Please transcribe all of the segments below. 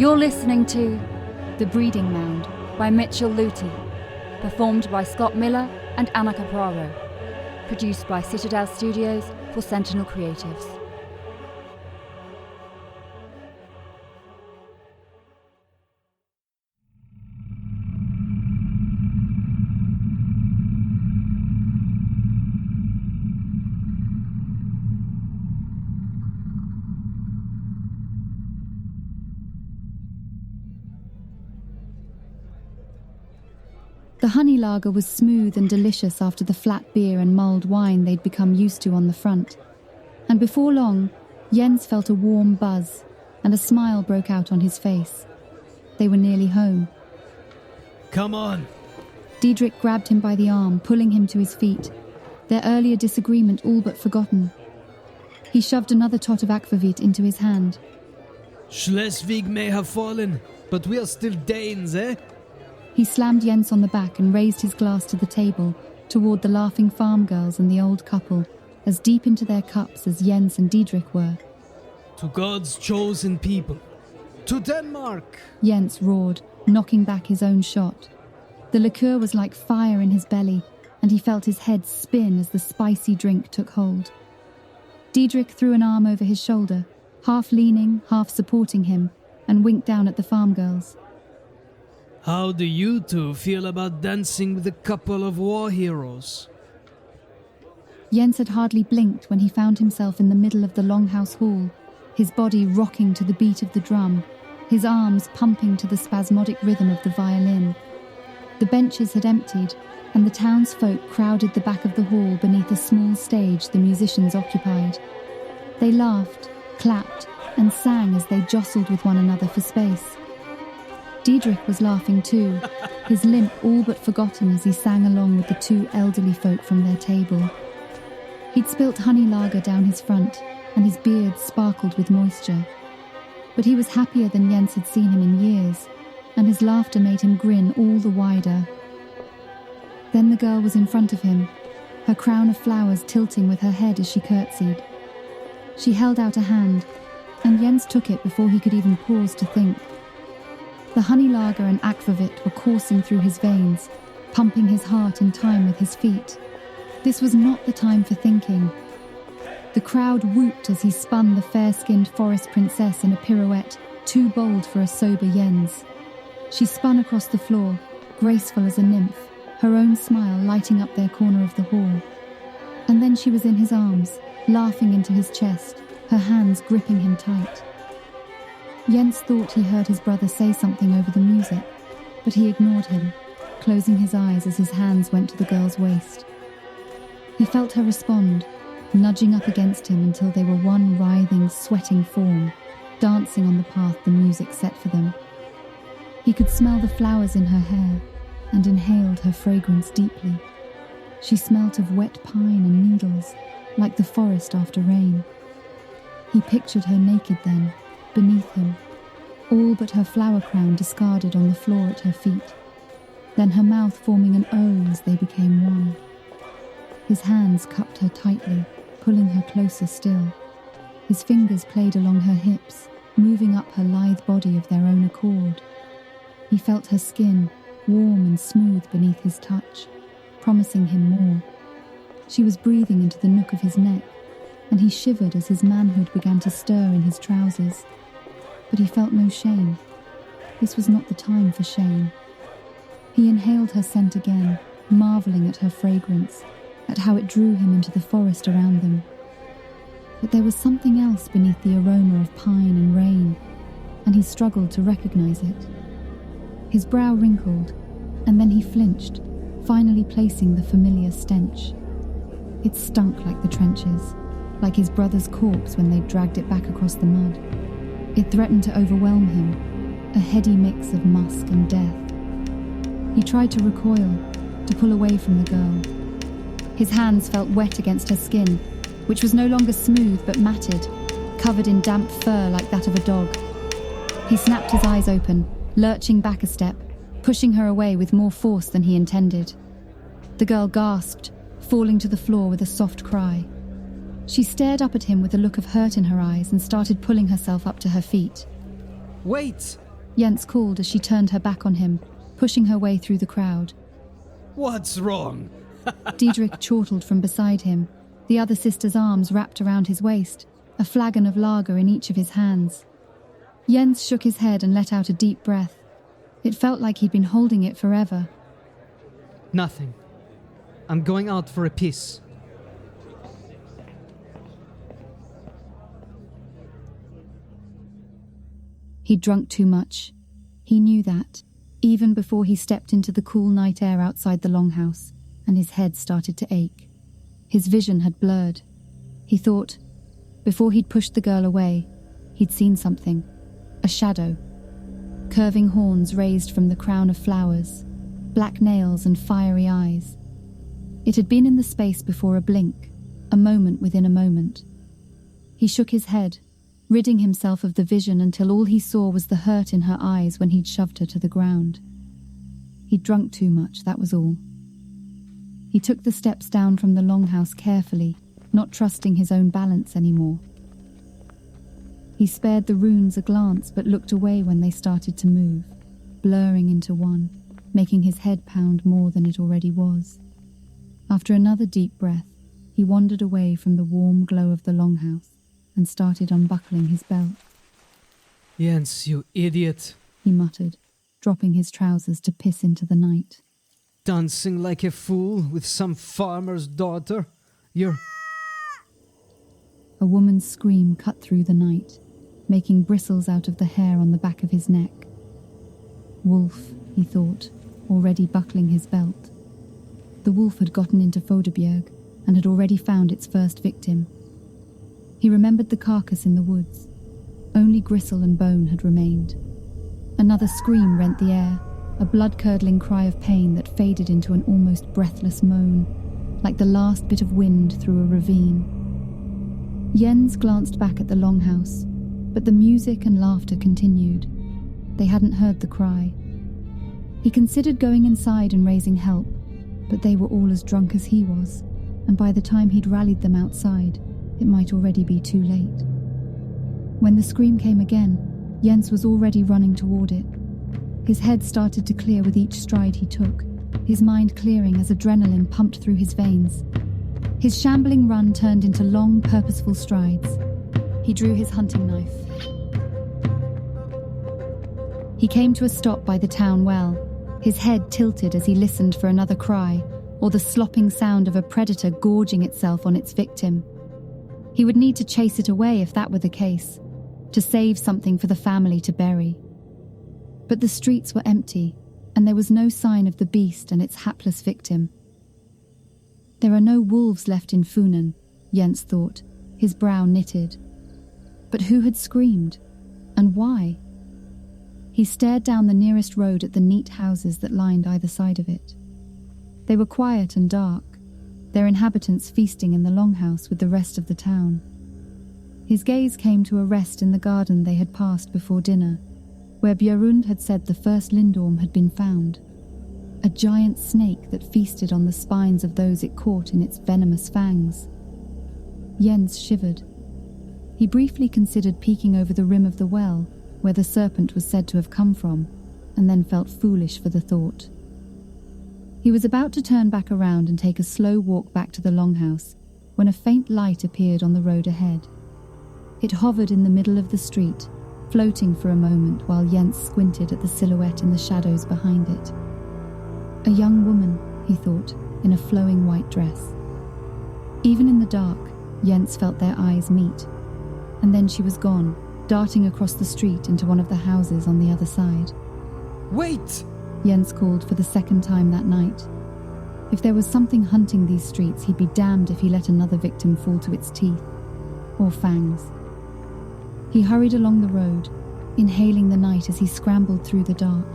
You're listening to The Breeding Mound by Mitchell Luty, performed by Scott Miller and Anna Capraro, produced by Citadel Studios for Sentinel Creatives. The honey lager was smooth and delicious after the flat beer and mulled wine they'd become used to on the front. And before long, Jens felt a warm buzz, and a smile broke out on his face. They were nearly home. Come on! Didrich grabbed him by the arm, pulling him to his feet, their earlier disagreement all but forgotten. He shoved another tot of aquavit into his hand. Schleswig may have fallen, but we are still Danes, eh? He slammed Jens on the back and raised his glass to the table, toward the laughing farm girls and the old couple, as deep into their cups as Jens and Didrich were. To God's chosen people. To Denmark! Jens roared, knocking back his own shot. The liqueur was like fire in his belly, and he felt his head spin as the spicy drink took hold. Didrich threw an arm over his shoulder, half leaning, half supporting him, and winked down at the farm girls. How do you two feel about dancing with a couple of war heroes? Jens had hardly blinked when he found himself in the middle of the longhouse hall, his body rocking to the beat of the drum, his arms pumping to the spasmodic rhythm of the violin. The benches had emptied, and the townsfolk crowded the back of the hall beneath a small stage the musicians occupied. They laughed, clapped, and sang as they jostled with one another for space. Didrich was laughing too, his limp all but forgotten as he sang along with the two elderly folk from their table. He'd spilt honey lager down his front, and his beard sparkled with moisture. But he was happier than Jens had seen him in years, and his laughter made him grin all the wider. Then the girl was in front of him, her crown of flowers tilting with her head as she curtsied. She held out a hand, and Jens took it before he could even pause to think. The honey lager and aquavit were coursing through his veins, pumping his heart in time with his feet. This was not the time for thinking. The crowd whooped as he spun the fair-skinned forest princess in a pirouette too bold for a sober Jens. She spun across the floor, graceful as a nymph, her own smile lighting up their corner of the hall. And then she was in his arms, laughing into his chest, her hands gripping him tight. Jens thought he heard his brother say something over the music, but he ignored him, closing his eyes as his hands went to the girl's waist. He felt her respond, nudging up against him until they were one writhing, sweating form, dancing on the path the music set for them. He could smell the flowers in her hair and inhaled her fragrance deeply. She smelt of wet pine and needles, like the forest after rain. He pictured her naked then, beneath him, all but her flower crown discarded on the floor at her feet, then her mouth forming an O as they became one. His hands cupped her tightly, pulling her closer still. His fingers played along her hips, moving up her lithe body of their own accord. He felt her skin, warm and smooth beneath his touch, promising him more. She was breathing into the nook of his neck, and he shivered as his manhood began to stir in his trousers. But he felt no shame. This was not the time for shame. He inhaled her scent again, marveling at her fragrance, at how it drew him into the forest around them. But there was something else beneath the aroma of pine and rain, and he struggled to recognize it. His brow wrinkled, and then he flinched, finally placing the familiar stench. It stunk like the trenches, like his brother's corpse when they dragged it back across the mud. It threatened to overwhelm him, a heady mix of musk and death. He tried to recoil, to pull away from the girl. His hands felt wet against her skin, which was no longer smooth but matted, covered in damp fur like that of a dog. He snapped his eyes open, lurching back a step, pushing her away with more force than he intended. The girl gasped, falling to the floor with a soft cry. She stared up at him with a look of hurt in her eyes and started pulling herself up to her feet. Wait! Jens called as she turned her back on him, pushing her way through the crowd. What's wrong? Didrich chortled from beside him, the other sister's arms wrapped around his waist, a flagon of lager in each of his hands. Jens shook his head and let out a deep breath. It felt like he'd been holding it forever. Nothing. I'm going out for a piss. He'd drunk too much. He knew that, even before he stepped into the cool night air outside the longhouse, and his head started to ache. His vision had blurred. He thought, before he'd pushed the girl away, he'd seen something. A shadow. Curving horns raised from the crown of flowers, black nails and fiery eyes. It had been in the space before a blink, a moment within a moment. He shook his head, ridding himself of the vision until all he saw was the hurt in her eyes when he'd shoved her to the ground. He'd drunk too much, that was all. He took the steps down from the longhouse carefully, not trusting his own balance anymore. He spared the runes a glance but looked away when they started to move, blurring into one, making his head pound more than it already was. After another deep breath, he wandered away from the warm glow of the longhouse and started unbuckling his belt. Jens, you idiot, he muttered, dropping his trousers to piss into the night. Dancing like a fool with some farmer's daughter. You're... A woman's scream cut through the night, making bristles out of the hair on the back of his neck. Wolf, he thought, already buckling his belt. The wolf had gotten into Foderbjerg and had already found its first victim. He remembered the carcass in the woods. Only gristle and bone had remained. Another scream rent the air, a blood-curdling cry of pain that faded into an almost breathless moan, like the last bit of wind through a ravine. Jens glanced back at the longhouse, but the music and laughter continued. They hadn't heard the cry. He considered going inside and raising help, but they were all as drunk as he was, and by the time he'd rallied them outside, it might already be too late. When the scream came again, Jens was already running toward it. His head started to clear with each stride he took, his mind clearing as adrenaline pumped through his veins. His shambling run turned into long, purposeful strides. He drew his hunting knife. He came to a stop by the town well, his head tilted as he listened for another cry, or the slopping sound of a predator gorging itself on its victim. He would need to chase it away if that were the case, to save something for the family to bury. But the streets were empty, and there was no sign of the beast and its hapless victim. There are no wolves left in Funen, Jens thought, his brow knitted. But who had screamed? And why? He stared down the nearest road at the neat houses that lined either side of it. They were quiet and dark, their inhabitants feasting in the longhouse with the rest of the town. His gaze came to a rest in the garden they had passed before dinner, where Björund had said the first lindorm had been found, a giant snake that feasted on the spines of those it caught in its venomous fangs. Jens shivered. He briefly considered peeking over the rim of the well, where the serpent was said to have come from, and then felt foolish for the thought. He was about to turn back around and take a slow walk back to the longhouse, when a faint light appeared on the road ahead. It hovered in the middle of the street, floating for a moment while Jens squinted at the silhouette in the shadows behind it. A young woman, he thought, in a flowing white dress. Even in the dark, Jens felt their eyes meet, and then she was gone, darting across the street into one of the houses on the other side. Wait! Jens called for the second time that night. If there was something hunting these streets, he'd be damned if he let another victim fall to its teeth, or fangs. He hurried along the road, inhaling the night as he scrambled through the dark.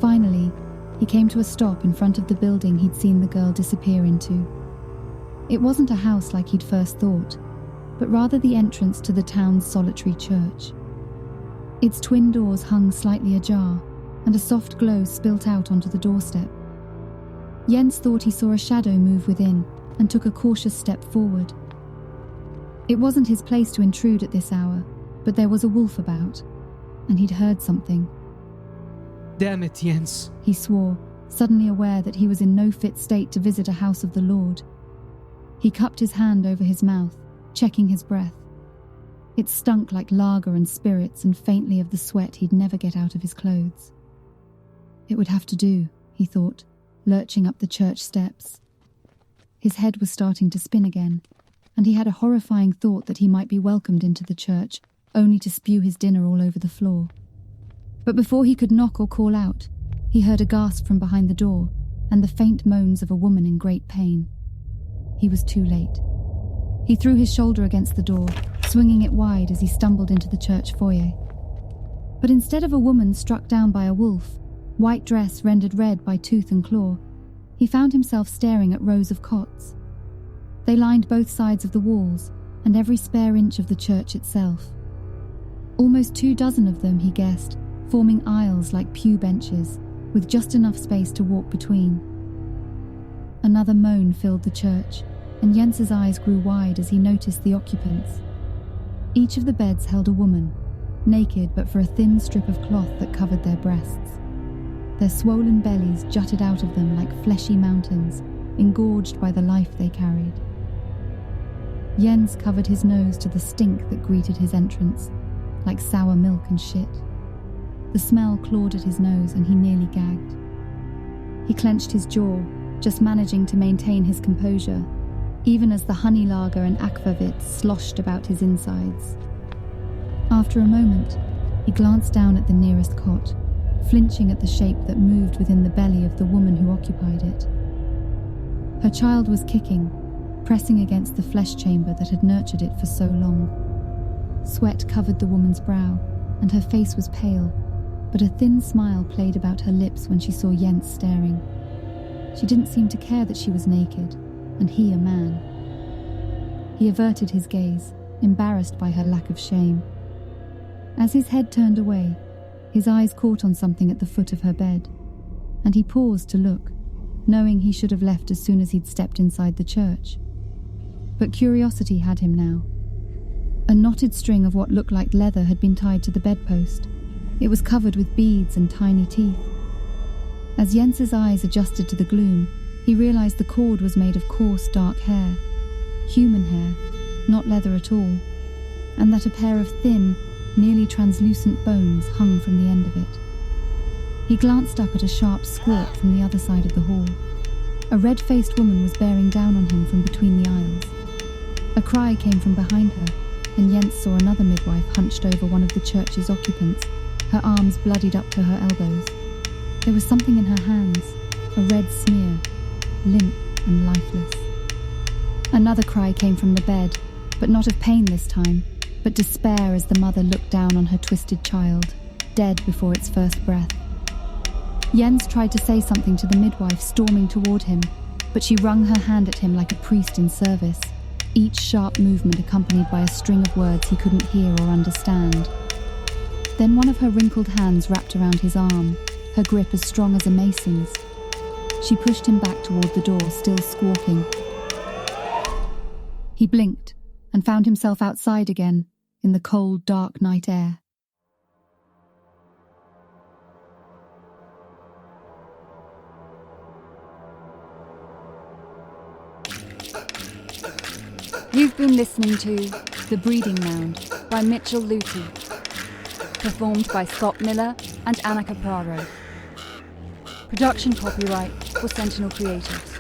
Finally, he came to a stop in front of the building he'd seen the girl disappear into. It wasn't a house like he'd first thought, but rather the entrance to the town's solitary church. Its twin doors hung slightly ajar, and a soft glow spilt out onto the doorstep. Jens thought he saw a shadow move within, and took a cautious step forward. It wasn't his place to intrude at this hour, but there was a wolf about. and he'd heard something. Damn it, Jens. He swore, suddenly aware that he was in no fit state to visit a house of the Lord. He cupped his hand over his mouth, checking his breath. It stunk like lager and spirits and faintly of the sweat he'd never get out of his clothes. It would have to do, he thought, lurching up the church steps. His head was starting to spin again, and he had a horrifying thought that he might be welcomed into the church, only to spew his dinner all over the floor. But before he could knock or call out, he heard a gasp from behind the door and the faint moans of a woman in great pain. He was too late. He threw his shoulder against the door, swinging it wide as he stumbled into the church foyer. But instead of a woman struck down by a wolf, white dress rendered red by tooth and claw, he found himself staring at rows of cots. They lined both sides of the walls and every spare inch of the church itself. Almost 24 of them, he guessed, forming aisles like pew benches, with just enough space to walk between. Another moan filled the church, and Jens's eyes grew wide as he noticed the occupants. Each of the beds held a woman, naked but for a thin strip of cloth that covered their breasts. Their swollen bellies jutted out of them like fleshy mountains, engorged by the life they carried. Jens covered his nose to the stink that greeted his entrance, like sour milk and shit. The smell clawed at his nose and he nearly gagged. He clenched his jaw, just managing to maintain his composure, even as the honey lager and aquavit sloshed about his insides. After a moment, he glanced down at the nearest cot, flinching at the shape that moved within the belly of the woman who occupied it. Her child was kicking, pressing against the flesh chamber that had nurtured it for so long. Sweat covered the woman's brow, and her face was pale, but a thin smile played about her lips when she saw Jens staring. She didn't seem to care that she was naked, and he a man. He averted his gaze, embarrassed by her lack of shame. As his head turned away, his eyes caught on something at the foot of her bed, and he paused to look, knowing he should have left as soon as he'd stepped inside the church. But curiosity had him now. A knotted string of what looked like leather had been tied to the bedpost. It was covered with beads and tiny teeth. As Jens's eyes adjusted to the gloom, he realized the cord was made of coarse, dark hair. Human hair, not leather at all, and that a pair of thin, nearly translucent bones hung from the end of it. He glanced up at a sharp squawk from the other side of the hall. A red-faced woman was bearing down on him from between the aisles. A cry came from behind her, and Jens saw another midwife hunched over one of the church's occupants, her arms bloodied up to her elbows. There was something in her hands, a red smear, limp and lifeless. Another cry came from the bed, but not of pain this time, but despair as the mother looked down on her twisted child, dead before its first breath. Jens tried to say something to the midwife storming toward him, but she wrung her hand at him like a priest in service, each sharp movement accompanied by a string of words he couldn't hear or understand. Then one of her wrinkled hands wrapped around his arm, her grip as strong as a mason's. She pushed him back toward the door, still squawking. He blinked and found himself outside again, in the cold, dark night air. You've been listening to The Breeding Mound by Mitchell Lutie, performed by Scott Miller and Annika Praro. Production copyright for Sentinel Creatives.